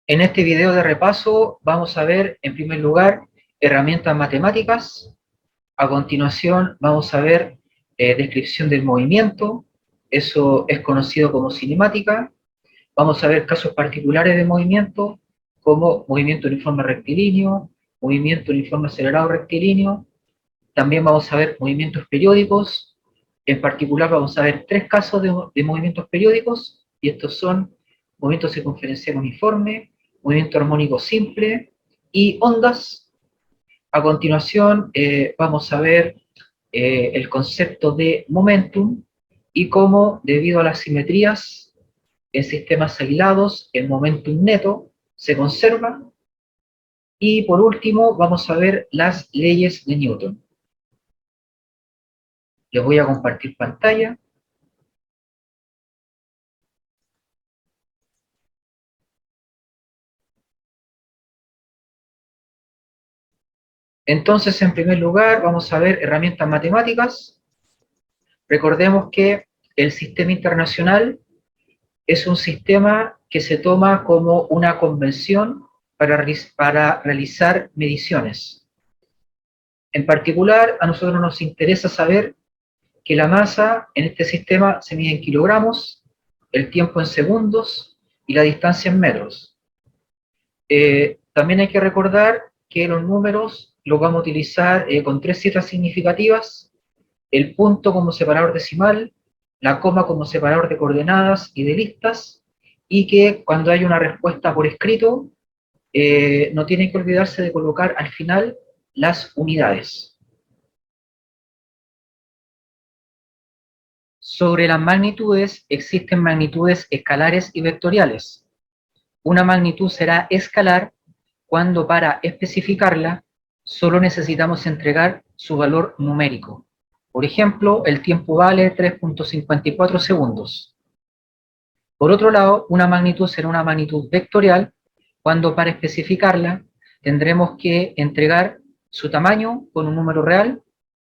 En este video de repaso vamos a ver, en primer lugar, herramientas matemáticas. A continuación vamos a ver descripción del movimiento. Eso es conocido como cinemática. Vamos a ver casos particulares de movimiento, como movimiento uniforme rectilíneo, movimiento uniforme acelerado rectilíneo. También vamos a ver movimientos periódicos. En particular vamos a ver tres casos de movimientos periódicos, y estos son movimiento circunferencial uniforme, movimiento armónico simple y ondas. A continuación vamos a ver el concepto de momentum y cómo, debido a las simetrías en sistemas aislados, el momentum neto se conserva. Y por último vamos a ver las leyes de Newton. Les voy a compartir pantalla. Entonces, en primer lugar, vamos a ver herramientas matemáticas. Recordemos que el sistema internacional es un sistema que se toma como una convención para realizar mediciones. En particular, a nosotros nos interesa saber que la masa en este sistema se mide en kilogramos, el tiempo en segundos y la distancia en metros. También hay que recordar que los números los vamos a utilizar con tres cifras significativas: el punto como separador decimal, la coma como separador de coordenadas y de listas, y que cuando hay una respuesta por escrito, no tienen que olvidarse de colocar al final las unidades. Sobre las magnitudes, existen magnitudes escalares y vectoriales. Una magnitud será escalar cuando, para especificarla, solo necesitamos entregar su valor numérico. Por ejemplo, el tiempo vale 3.54 segundos. Por otro lado, una magnitud será una magnitud vectorial cuando, para especificarla, tendremos que entregar su tamaño con un número real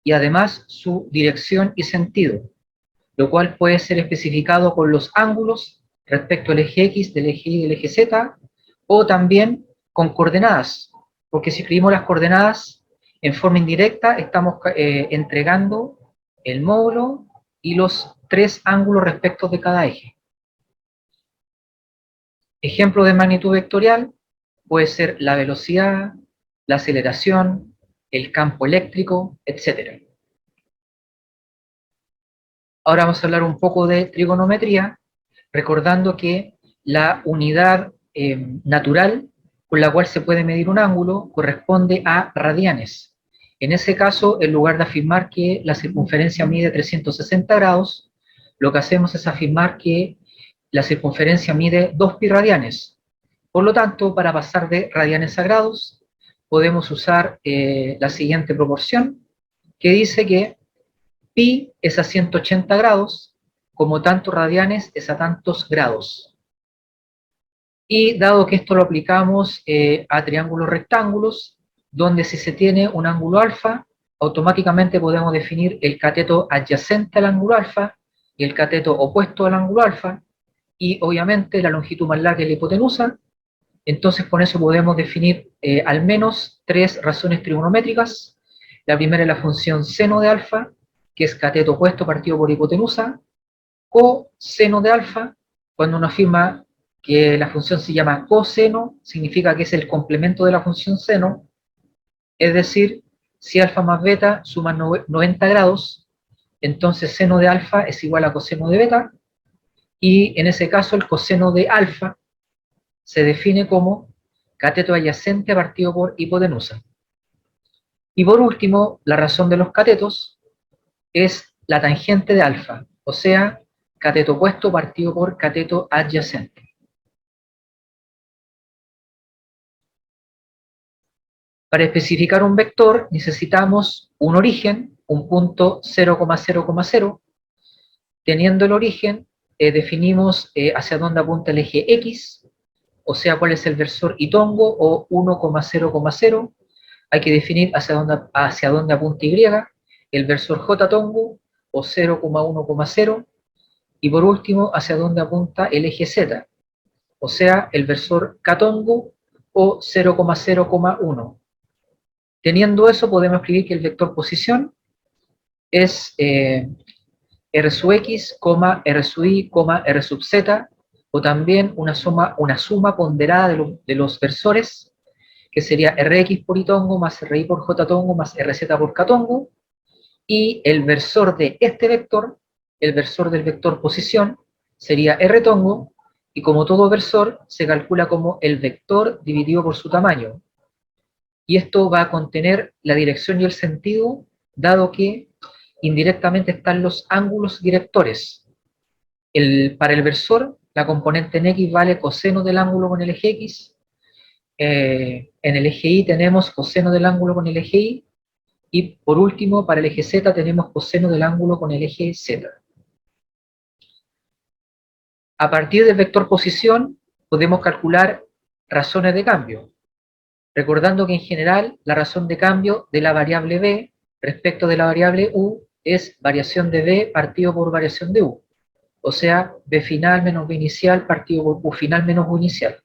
y además su dirección y sentido, lo cual puede ser especificado con los ángulos respecto al eje X, del eje Y y del eje Z, o también con coordenadas, porque si escribimos las coordenadas en forma indirecta, estamos entregando el módulo y los tres ángulos respecto de cada eje. Ejemplo de magnitud vectorial puede ser la velocidad, la aceleración, el campo eléctrico, etc. Ahora vamos a hablar un poco de trigonometría, recordando que la unidad natural con la cual se puede medir un ángulo corresponde a radianes. En ese caso, en lugar de afirmar que la circunferencia mide 360 grados, lo que hacemos es afirmar que la circunferencia mide 2 pi radianes. Por lo tanto, para pasar de radianes a grados, podemos usar la siguiente proporción, que dice que pi es a 180 grados, como tantos radianes es a tantos grados. Y dado que esto lo aplicamos a triángulos rectángulos, donde si se tiene un ángulo alfa, automáticamente podemos definir el cateto adyacente al ángulo alfa y el cateto opuesto al ángulo alfa, y obviamente la longitud más larga es la hipotenusa. Entonces con eso podemos definir al menos tres razones trigonométricas. La primera es la función seno de alfa, que es cateto opuesto partido por hipotenusa, o seno de alfa, cuando uno afirma que la función se llama coseno, significa que es el complemento de la función seno, es decir, si alfa más beta suman 90 grados, entonces seno de alfa es igual a coseno de beta, y en ese caso el coseno de alfa se define como cateto adyacente partido por hipotenusa. Y por último, la razón de los catetos es la tangente de alfa, o sea, cateto opuesto partido por cateto adyacente. Para especificar un vector necesitamos un origen, un punto 0,0,0. Teniendo el origen, definimos hacia dónde apunta el eje X, o sea, cuál es el versor y-tongo, o 1,0,0. Hay que definir hacia dónde apunta Y, el versor j-tongo, o 0,1,0. Y por último, hacia dónde apunta el eje Z. o sea, el versor catongo o 0,0,1. Teniendo eso, podemos escribir que el vector posición es R sub X, R sub Y, R sub Z, o también una suma ponderada de los versores, que sería Rx por Itongo más Ri por Jtongo más Rz por Ktongo, y el versor de este vector, el versor del vector posición, sería Rtongo, y como todo versor, se calcula como el vector dividido por su tamaño. Y esto va a contener la dirección y el sentido, dado que indirectamente están los ángulos directores. Para el versor, la componente en X vale coseno del ángulo con el eje X. En el eje Y tenemos coseno del ángulo con el eje Y. Y por último, para el eje Z tenemos coseno del ángulo con el eje Z. A partir del vector posición, podemos calcular razones de cambio. Recordando que en general, la razón de cambio de la variable b respecto de la variable u es variación de b partido por variación de u. O sea, b final menos b inicial partido por u final menos u inicial.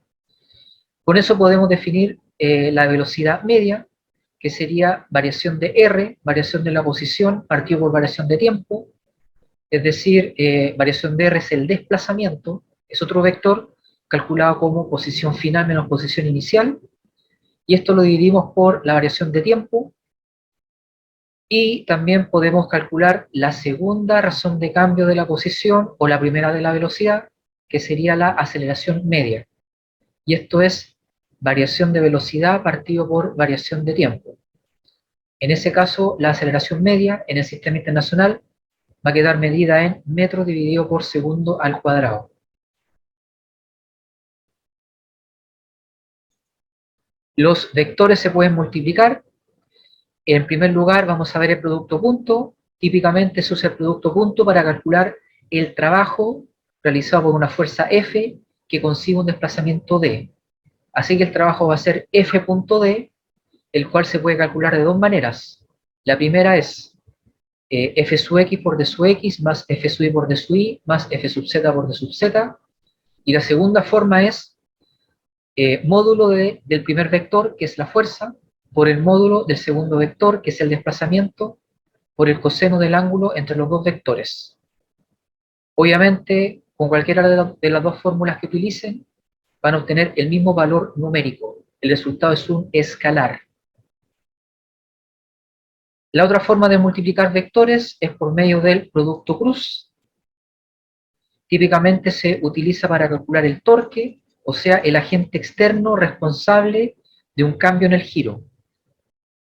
Con eso podemos definir la velocidad media, que sería variación de r, variación de la posición, partido por variación de tiempo. Es decir, variación de r es el desplazamiento, es otro vector calculado como posición final menos posición inicial. Y esto lo dividimos por la variación de tiempo. Y también podemos calcular la segunda razón de cambio de la posición o la primera de la velocidad, que sería la aceleración media. Y esto es variación de velocidad partido por variación de tiempo. En ese caso, la aceleración media en el sistema internacional va a quedar medida en metro dividido por segundo al cuadrado. Los vectores se pueden multiplicar. En primer lugar, vamos a ver el producto punto. Típicamente se usa el producto punto para calcular el trabajo realizado por una fuerza F que consigue un desplazamiento D. Así que el trabajo va a ser F.D, el cual se puede calcular de dos maneras. La primera es F sub X por D sub X más F sub Y por D sub Y más F sub Z por D sub Z. Y la segunda forma es módulo del primer vector, que es la fuerza, por el módulo del segundo vector, que es el desplazamiento, por el coseno del ángulo entre los dos vectores. Obviamente, con cualquiera de las dos fórmulas que utilicen, van a obtener el mismo valor numérico. El resultado es un escalar. La otra forma de multiplicar vectores es por medio del producto cruz. Típicamente se utiliza para calcular el torque, o sea, el agente externo responsable de un cambio en el giro.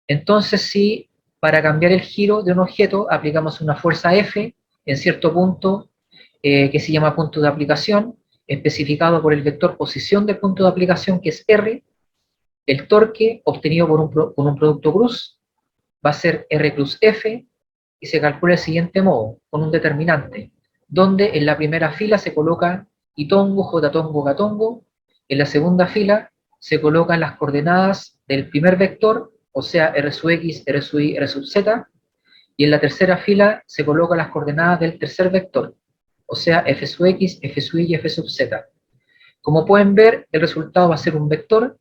Entonces, si para cambiar el giro de un objeto aplicamos una fuerza F en cierto punto que se llama punto de aplicación, especificado por el vector posición del punto de aplicación, que es R, el torque obtenido por un producto cruz va a ser R cruz F y se calcula del siguiente modo, con un determinante, donde en la primera fila se coloca Itongo, Jtongo, Ktongo, en la segunda fila se colocan las coordenadas del primer vector, o sea, R sub X, R sub Y, R sub Z, y en la tercera fila se colocan las coordenadas del tercer vector, o sea, F sub X, F sub Y y F sub Z. Como pueden ver, el resultado va a ser un vector.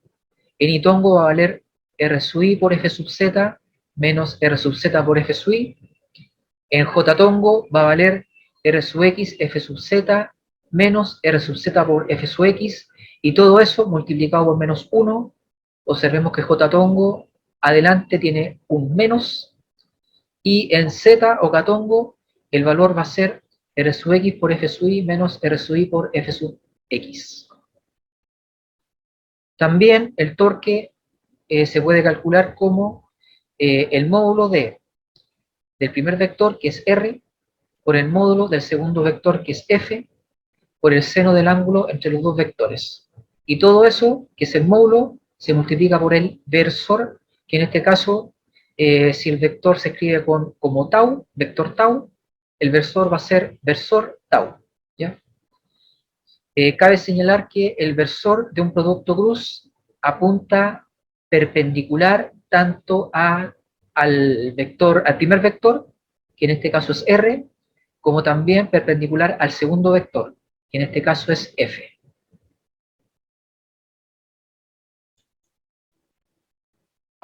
En Itongo va a valer R sub Y por F sub Z menos R sub Z por F sub Y. En Jtongo va a valer R sub X, F sub Z menos R sub Z por F sub X, y todo eso multiplicado por menos 1. Observemos que Jtongo adelante tiene un menos, y en Z o Ktongo el valor va a ser R sub X por F sub Y menos R sub Y por F sub X. También el torque se puede calcular como el módulo del primer vector, que es R, por el módulo del segundo vector, que es F, por el seno del ángulo entre los dos vectores. Y todo eso, que es el módulo, se multiplica por el versor, que en este caso, si el vector se escribe como tau, vector tau, el versor va a ser versor tau. ¿Ya? Cabe señalar que el versor de un producto cruz apunta perpendicular tanto al primer vector, que en este caso es R, como también perpendicular al segundo vector, que en este caso es F.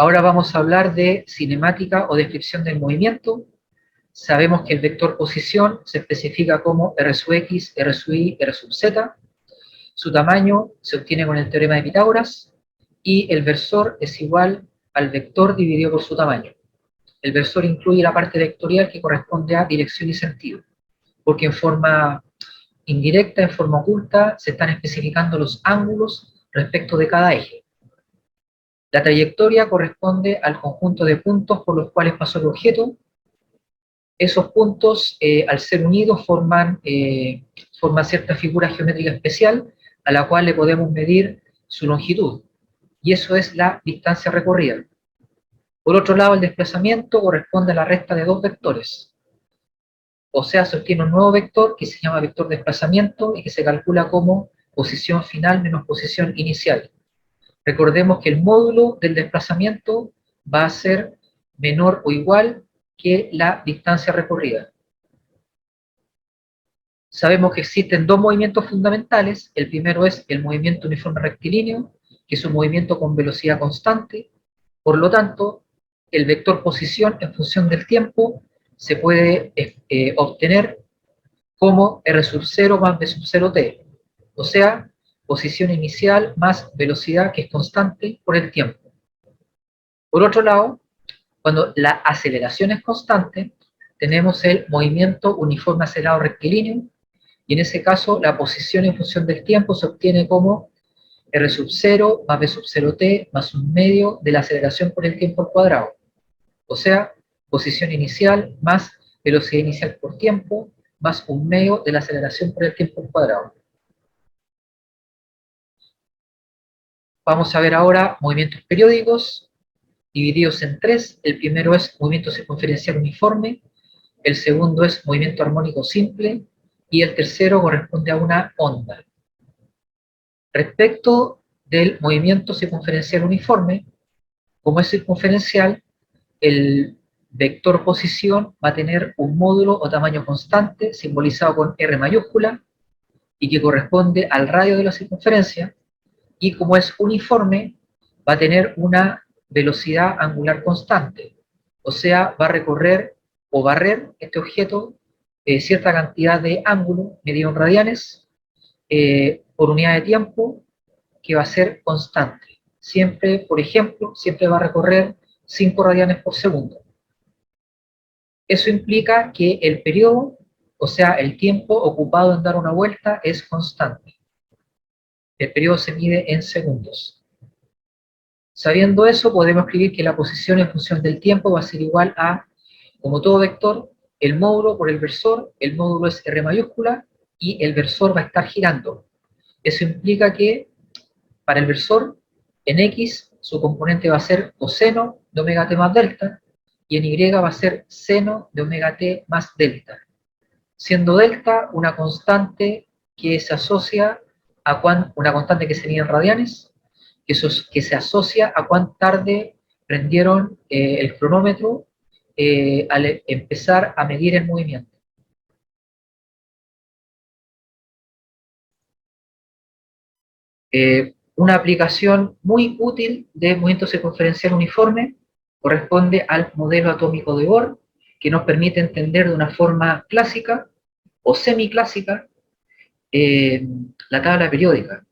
Ahora vamos a hablar de cinemática o descripción del movimiento. Sabemos que el vector posición se especifica como R sub X, R sub Y, R sub Z. Su tamaño se obtiene con el teorema de Pitágoras y el versor es igual al vector dividido por su tamaño. El versor incluye la parte vectorial que corresponde a dirección y sentido, porque en forma indirecta, en forma oculta, se están especificando los ángulos respecto de cada eje. La trayectoria corresponde al conjunto de puntos por los cuales pasó el objeto. Esos puntos, al ser unidos, forman cierta figura geométrica especial a la cual le podemos medir su longitud. Y eso es la distancia recorrida. Por otro lado, el desplazamiento corresponde a la resta de dos vectores. O sea, se obtiene un nuevo vector que se llama vector de desplazamiento y que se calcula como posición final menos posición inicial. Recordemos que el módulo del desplazamiento va a ser menor o igual que la distancia recorrida. Sabemos que existen dos movimientos fundamentales. El primero es el movimiento uniforme rectilíneo, que es un movimiento con velocidad constante. Por lo tanto, el vector posición en función del tiempo se puede obtener como R sub 0 más V sub 0t. O sea, posición inicial más velocidad que es constante por el tiempo. Por otro lado, cuando la aceleración es constante, tenemos el movimiento uniforme acelerado rectilíneo, y en ese caso la posición en función del tiempo se obtiene como R sub 0 más V sub 0t más un medio de la aceleración por el tiempo al cuadrado. O sea, posición inicial más velocidad inicial por tiempo más un medio de la aceleración por el tiempo al cuadrado. Vamos a ver ahora movimientos periódicos divididos en tres. El primero es movimiento circunferencial uniforme, el segundo es movimiento armónico simple y el tercero corresponde a una onda. Respecto del movimiento circunferencial uniforme, como es circunferencial, el vector posición va a tener un módulo o tamaño constante simbolizado con R mayúscula y que corresponde al radio de la circunferencia, y como es uniforme, va a tener una velocidad angular constante, o sea, va a recorrer o barrer este objeto cierta cantidad de ángulo medido en radianes por unidad de tiempo que va a ser constante. Siempre, por ejemplo, siempre va a recorrer 5 radianes por segundo. Eso implica que el periodo, o sea, el tiempo ocupado en dar una vuelta, es constante. El periodo se mide en segundos. Sabiendo eso, podemos escribir que la posición en función del tiempo va a ser igual a, como todo vector, el módulo por el versor. El módulo es R mayúscula y el versor va a estar girando. Eso implica que para el versor, en X, su componente va a ser coseno de omega t más delta, y en Y va a ser seno de omega t más delta, siendo delta una constante que se asocia a una constante que se mide en radianes, que se asocia a cuán tarde prendieron el cronómetro al empezar a medir el movimiento. Una aplicación muy útil de movimiento circunferencial uniforme corresponde al modelo atómico de Bohr, que nos permite entender de una forma clásica o semiclásica la tabla periódica.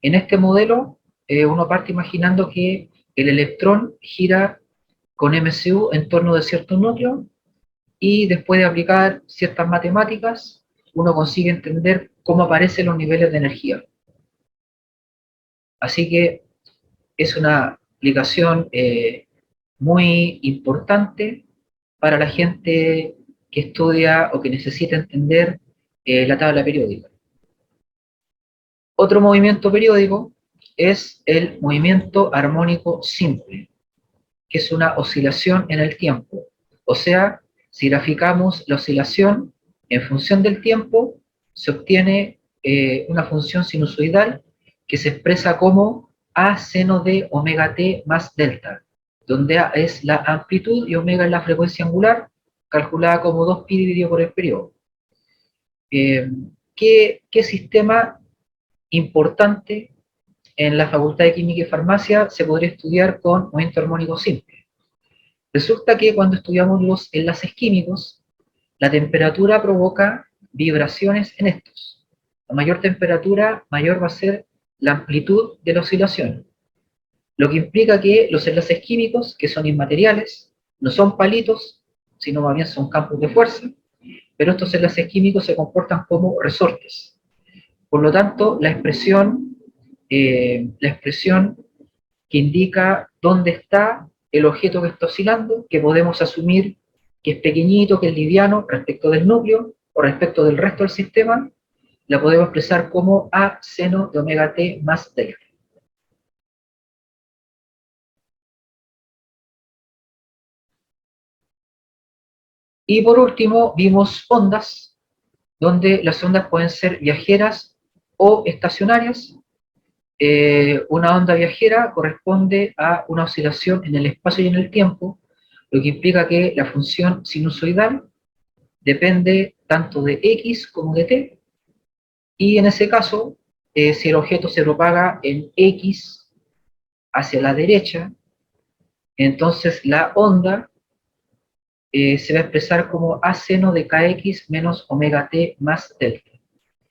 En este modelo, uno parte imaginando que el electrón gira con MCU en torno de cierto núcleo, y después de aplicar ciertas matemáticas, uno consigue entender cómo aparecen los niveles de energía. Así que es una aplicación muy importante para la gente que estudia o que necesita entender la tabla periódica. Otro movimiento periódico es el movimiento armónico simple, que es una oscilación en el tiempo. O sea, si graficamos la oscilación en función del tiempo, se obtiene una función sinusoidal que se expresa como A seno de omega t más delta, donde A es la amplitud y omega es la frecuencia angular, calculada como 2pi dividido por el periodo. ¿Qué sistema importante en la Facultad de Química y Farmacia se podría estudiar con movimiento armónico simple. Resulta que cuando estudiamos los enlaces químicos, la temperatura provoca vibraciones en estos. A mayor temperatura, mayor va a ser la amplitud de la oscilación, lo que implica que los enlaces químicos, que son inmateriales, no son palitos, sino más bien son campos de fuerza, pero estos enlaces químicos se comportan como resortes. Por lo tanto, la expresión que indica dónde está el objeto que está oscilando, que podemos asumir que es pequeñito, que es liviano respecto del núcleo o respecto del resto del sistema, la podemos expresar como A seno de omega t más delta. Y por último, vimos ondas, donde las ondas pueden ser viajeras o estacionarias. Una onda viajera corresponde a una oscilación en el espacio y en el tiempo, lo que implica que la función sinusoidal depende tanto de x como de t, y en ese caso, si el objeto se propaga en x hacia la derecha, entonces la onda se va a expresar como a seno de kx menos omega t más delta.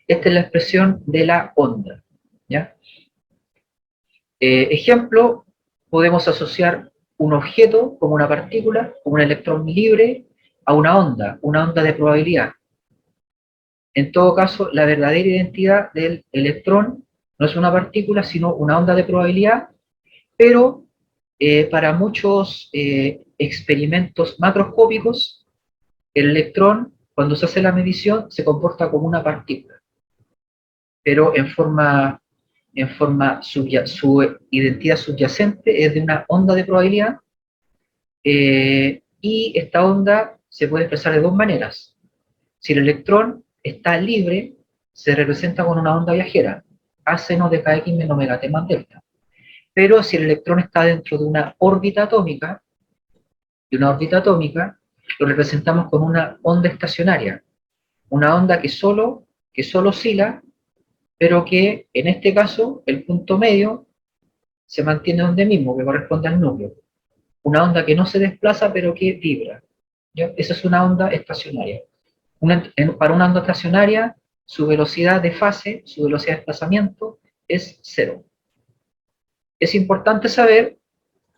Esta es la expresión de la onda, ¿ya? Ejemplo, podemos asociar un objeto como una partícula, como un electrón libre, a una onda de probabilidad. En todo caso, la verdadera identidad del electrón no es una partícula, sino una onda de probabilidad, pero para muchos experimentos macroscópicos, el electrón, cuando se hace la medición, se comporta como una partícula, pero su identidad subyacente es de una onda de probabilidad, y esta onda se puede expresar de dos maneras. Si el electrón está libre, se representa con una onda viajera, a seno de kx menos omega t más delta. Pero si el electrón está dentro de una órbita atómica, lo representamos con una onda estacionaria, una onda que solo oscila, pero que en este caso el punto medio se mantiene donde mismo, que corresponde al núcleo. Una onda que no se desplaza, pero que vibra, ¿ya? Esa es una onda estacionaria. Para una onda estacionaria, su velocidad de fase, su velocidad de desplazamiento es cero. Es importante saber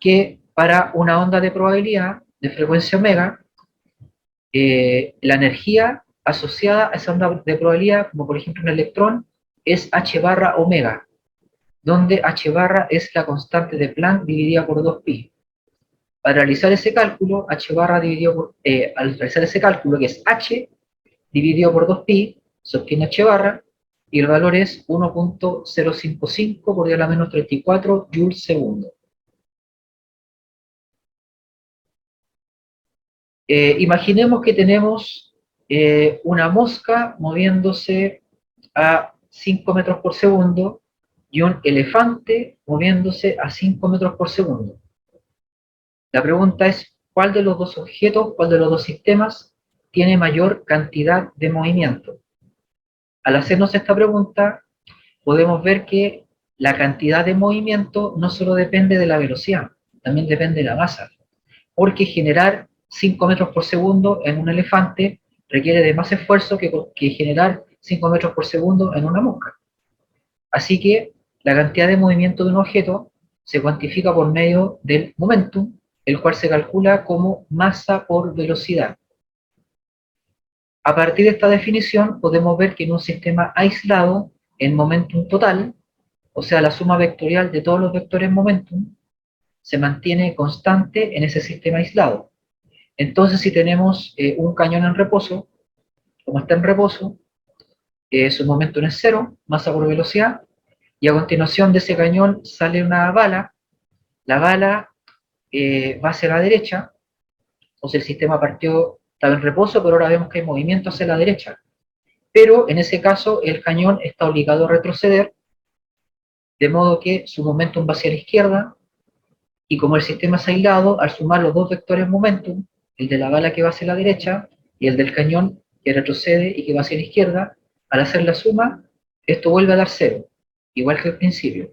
que para una onda de probabilidad de frecuencia omega, la energía asociada a esa onda de probabilidad, como por ejemplo un electrón, es h barra omega, donde h barra es la constante de Planck dividida por 2pi. Para realizar ese cálculo, h barra dividido por, al realizar ese cálculo, que es h dividido por 2pi, se obtiene h barra, y el valor es 1.055 por 10 a la menos 34 joules segundo. Imaginemos que tenemos una mosca moviéndose a 5 metros por segundo y un elefante moviéndose a 5 metros por segundo. La pregunta es, ¿cuál de los dos objetos, cuál de los dos sistemas tiene mayor cantidad de movimiento? Al hacernos esta pregunta, podemos ver que la cantidad de movimiento no solo depende de la velocidad, también depende de la masa, porque generar 5 metros por segundo en un elefante requiere de más esfuerzo que generar 5 metros por segundo en una mosca. Así que la cantidad de movimiento de un objeto se cuantifica por medio del momentum, el cual se calcula como masa por velocidad. A partir de esta definición podemos ver que en un sistema aislado, el momentum total, o sea la suma vectorial de todos los vectores momentum, se mantiene constante en ese sistema aislado. Entonces, si tenemos un cañón en reposo, como está en reposo, su momentum es cero, masa por velocidad, y a continuación de ese cañón sale una bala. La bala va hacia la derecha, o sea, el sistema estaba en reposo, pero ahora vemos que hay movimiento hacia la derecha. Pero en ese caso, el cañón está obligado a retroceder, de modo que su momentum va hacia la izquierda, y como el sistema es aislado, al sumar los dos vectores momentum, el de la bala que va hacia la derecha y el del cañón que retrocede y que va hacia la izquierda, al hacer la suma, esto vuelve a dar cero, igual que al principio.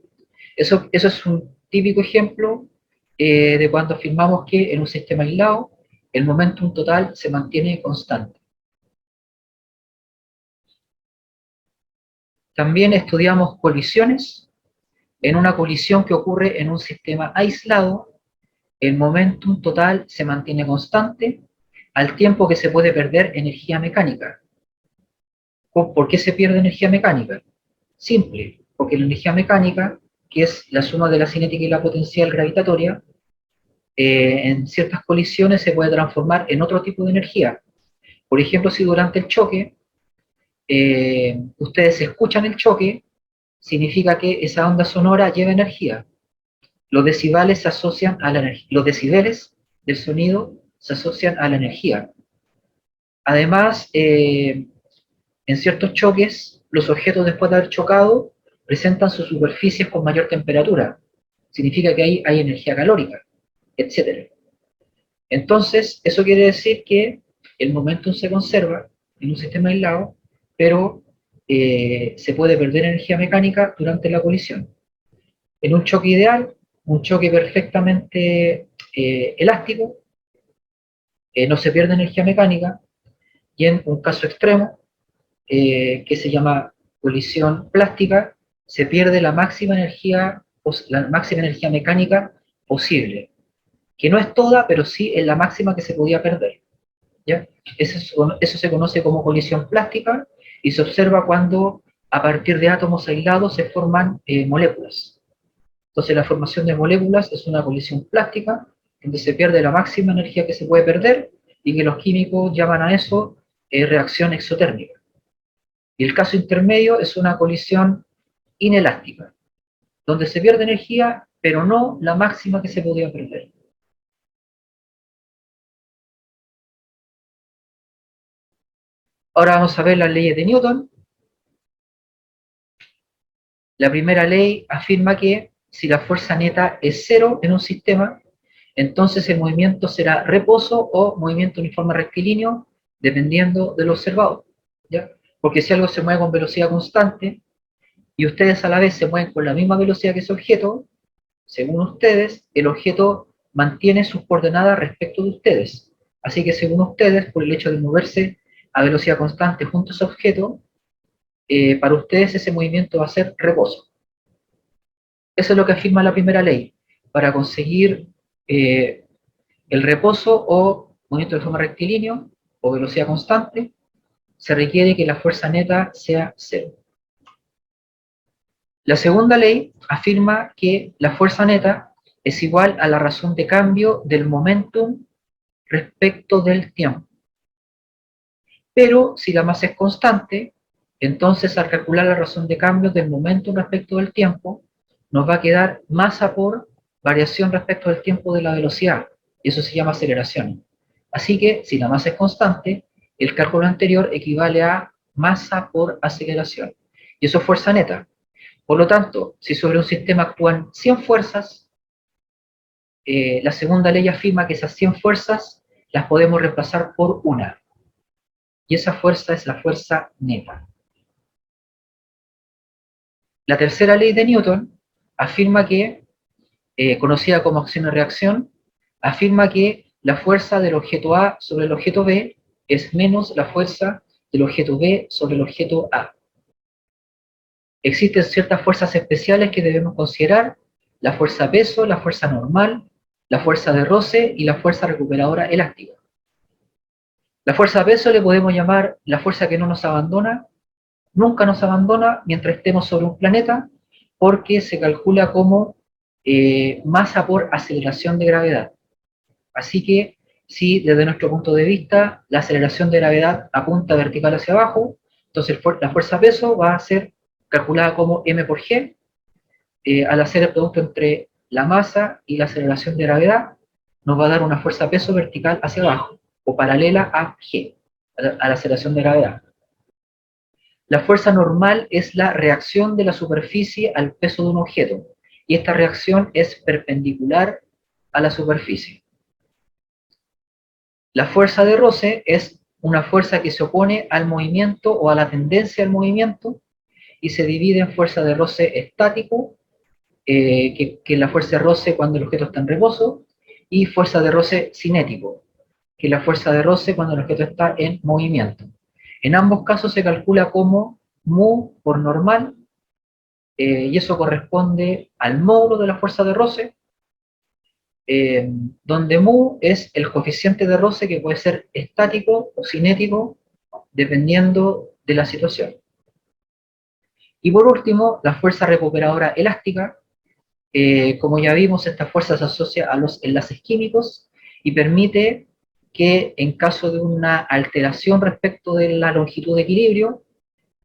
Eso es un típico ejemplo de cuando afirmamos que en un sistema aislado el momentum total se mantiene constante. También estudiamos colisiones. En una colisión que ocurre en un sistema aislado, el momentum total se mantiene constante al tiempo que se puede perder energía mecánica. ¿Por qué se pierde energía mecánica? Simple, porque la energía mecánica, que es la suma de la cinética y la potencial gravitatoria, en ciertas colisiones se puede transformar en otro tipo de energía. Por ejemplo, si durante el choque ustedes escuchan el choque, significa que esa onda sonora lleva energía. Los decibeles se asocian a la energía. Los decibeles del sonido se asocian a la energía. Además, en ciertos choques, los objetos después de haber chocado presentan sus superficies con mayor temperatura. Significa que ahí hay energía calórica, etc. Entonces, eso quiere decir que el momentum se conserva en un sistema aislado, pero se puede perder energía mecánica durante la colisión. En un choque ideal, un choque perfectamente elástico, no se pierde energía mecánica, y en un caso extremo, que se llama colisión plástica, se pierde la máxima energía mecánica posible, que no es toda, pero sí es la máxima que se podía perder. ¿Ya? Eso se conoce como colisión plástica y se observa cuando a partir de átomos aislados se forman moléculas. Entonces la formación de moléculas es una colisión plástica, donde se pierde la máxima energía que se puede perder y que los químicos llaman a eso reacción exotérmica. Y el caso intermedio es una colisión inelástica, donde se pierde energía, pero no la máxima que se podía perder. Ahora vamos a ver las leyes de Newton. La primera ley afirma que si la fuerza neta es cero en un sistema, entonces el movimiento será reposo o movimiento uniforme rectilíneo, dependiendo del observador, ¿ya? Porque si algo se mueve con velocidad constante y ustedes a la vez se mueven con la misma velocidad que ese objeto, según ustedes, el objeto mantiene sus coordenadas respecto de ustedes. Así que según ustedes, por el hecho de moverse a velocidad constante junto a ese objeto, para ustedes ese movimiento va a ser reposo. Eso es lo que afirma la primera ley. Para conseguir eh, el reposo o movimiento de forma rectilíneo o velocidad constante, se requiere que la fuerza neta sea cero. La segunda ley afirma que la fuerza neta es igual a la razón de cambio del momentum respecto del tiempo. Pero si la masa es constante, entonces al calcular la razón de cambio del momentum respecto del tiempo, nos va a quedar masa por variación respecto del tiempo de la velocidad. Y eso se llama aceleración. Así que si la masa es constante, el cálculo anterior equivale a masa por aceleración. Y eso es fuerza neta. Por lo tanto, si sobre un sistema actúan 100 fuerzas, la segunda ley afirma que esas 100 fuerzas las podemos reemplazar por una. Y esa fuerza es la fuerza neta. La tercera ley de Newton afirma que, conocida como acción-reacción, afirma que la fuerza del objeto A sobre el objeto B es menos la fuerza del objeto B sobre el objeto A. Existen ciertas fuerzas especiales que debemos considerar: la fuerza peso, la fuerza normal, la fuerza de roce y la fuerza recuperadora elástica. La fuerza peso le podemos llamar la fuerza que no nos abandona, nunca nos abandona mientras estemos sobre un planeta, porque se calcula como masa por aceleración de gravedad. Así que, si desde nuestro punto de vista la aceleración de gravedad apunta vertical hacia abajo, entonces la fuerza peso va a ser calculada como m por g, al hacer el producto entre la masa y la aceleración de gravedad, nos va a dar una fuerza peso vertical hacia abajo, o paralela a g, a la aceleración de gravedad. La fuerza normal es la reacción de la superficie al peso de un objeto, y esta reacción es perpendicular a la superficie. La fuerza de roce es una fuerza que se opone al movimiento o a la tendencia al movimiento, y se divide en fuerza de roce estático que es la fuerza de roce cuando el objeto está en reposo, y fuerza de roce cinético, que es la fuerza de roce cuando el objeto está en movimiento. En ambos casos se calcula como mu por normal, y eso corresponde al módulo de la fuerza de roce, donde mu es el coeficiente de roce que puede ser estático o cinético, dependiendo de la situación. Y por último, la fuerza recuperadora elástica. Como ya vimos, esta fuerza se asocia a los enlaces químicos y permite que en caso de una alteración respecto de la longitud de equilibrio,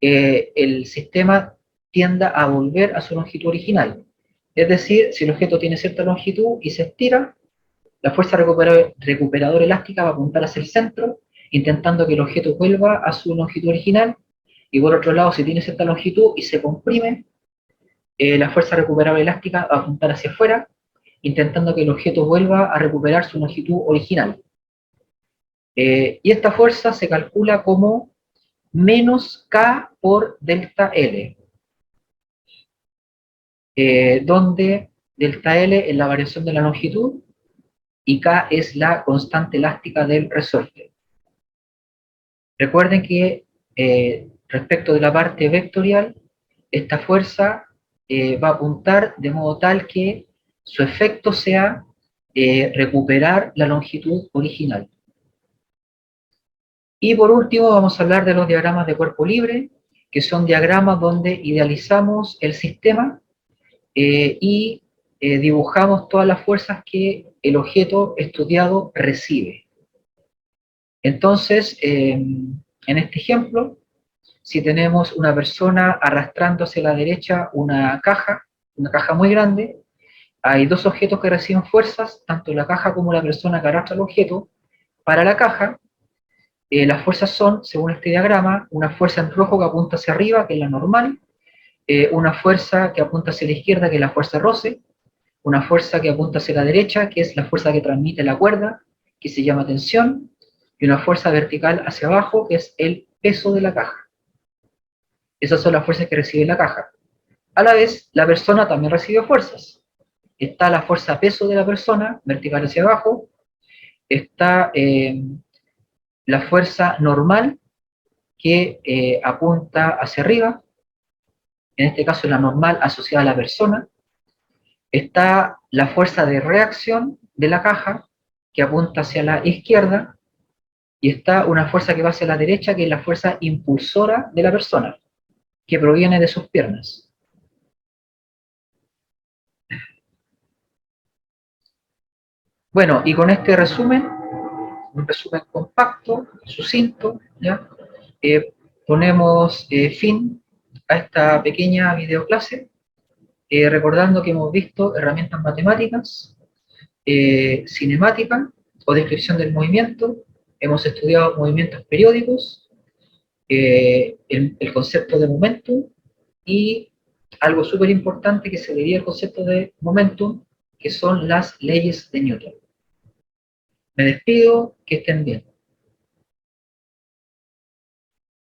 el sistema tienda a volver a su longitud original. Es decir, si el objeto tiene cierta longitud y se estira, la fuerza recuperadora elástica va a apuntar hacia el centro, intentando que el objeto vuelva a su longitud original, y por otro lado, si tiene cierta longitud y se comprime, la fuerza recuperadora elástica va a apuntar hacia afuera, intentando que el objeto vuelva a recuperar su longitud original. Y esta fuerza se calcula como menos K por delta L, donde delta L es la variación de la longitud y K es la constante elástica del resorte. Recuerden que respecto de la parte vectorial, esta fuerza va a apuntar de modo tal que su efecto sea recuperar la longitud original. Y por último vamos a hablar de los diagramas de cuerpo libre, que son diagramas donde idealizamos el sistema y dibujamos todas las fuerzas que el objeto estudiado recibe. Entonces, en este ejemplo, si tenemos una persona arrastrando hacia la derecha una caja muy grande, hay dos objetos que reciben fuerzas, tanto la caja como la persona que arrastra el objeto. Para la caja, las fuerzas son, según este diagrama, una fuerza en rojo que apunta hacia arriba, que es la normal, una fuerza que apunta hacia la izquierda, que es la fuerza de roce, una fuerza que apunta hacia la derecha, que es la fuerza que transmite la cuerda, que se llama tensión, y una fuerza vertical hacia abajo, que es el peso de la caja. Esas son las fuerzas que recibe la caja. A la vez, la persona también recibe fuerzas. Está la fuerza peso de la persona, vertical hacia abajo, está la fuerza normal, que apunta hacia arriba, en este caso la normal asociada a la persona, está la fuerza de reacción de la caja, que apunta hacia la izquierda, y está una fuerza que va hacia la derecha, que es la fuerza impulsora de la persona, que proviene de sus piernas. Bueno, y con este resumen, un resumen compacto, sucinto, ¿ya? Ponemos fin a esta pequeña videoclase, recordando que hemos visto herramientas matemáticas, cinemática o descripción del movimiento, hemos estudiado movimientos periódicos, el concepto de momentum y algo súper importante que se deriva del concepto de momentum, que son las leyes de Newton. Me despido, que estén bien.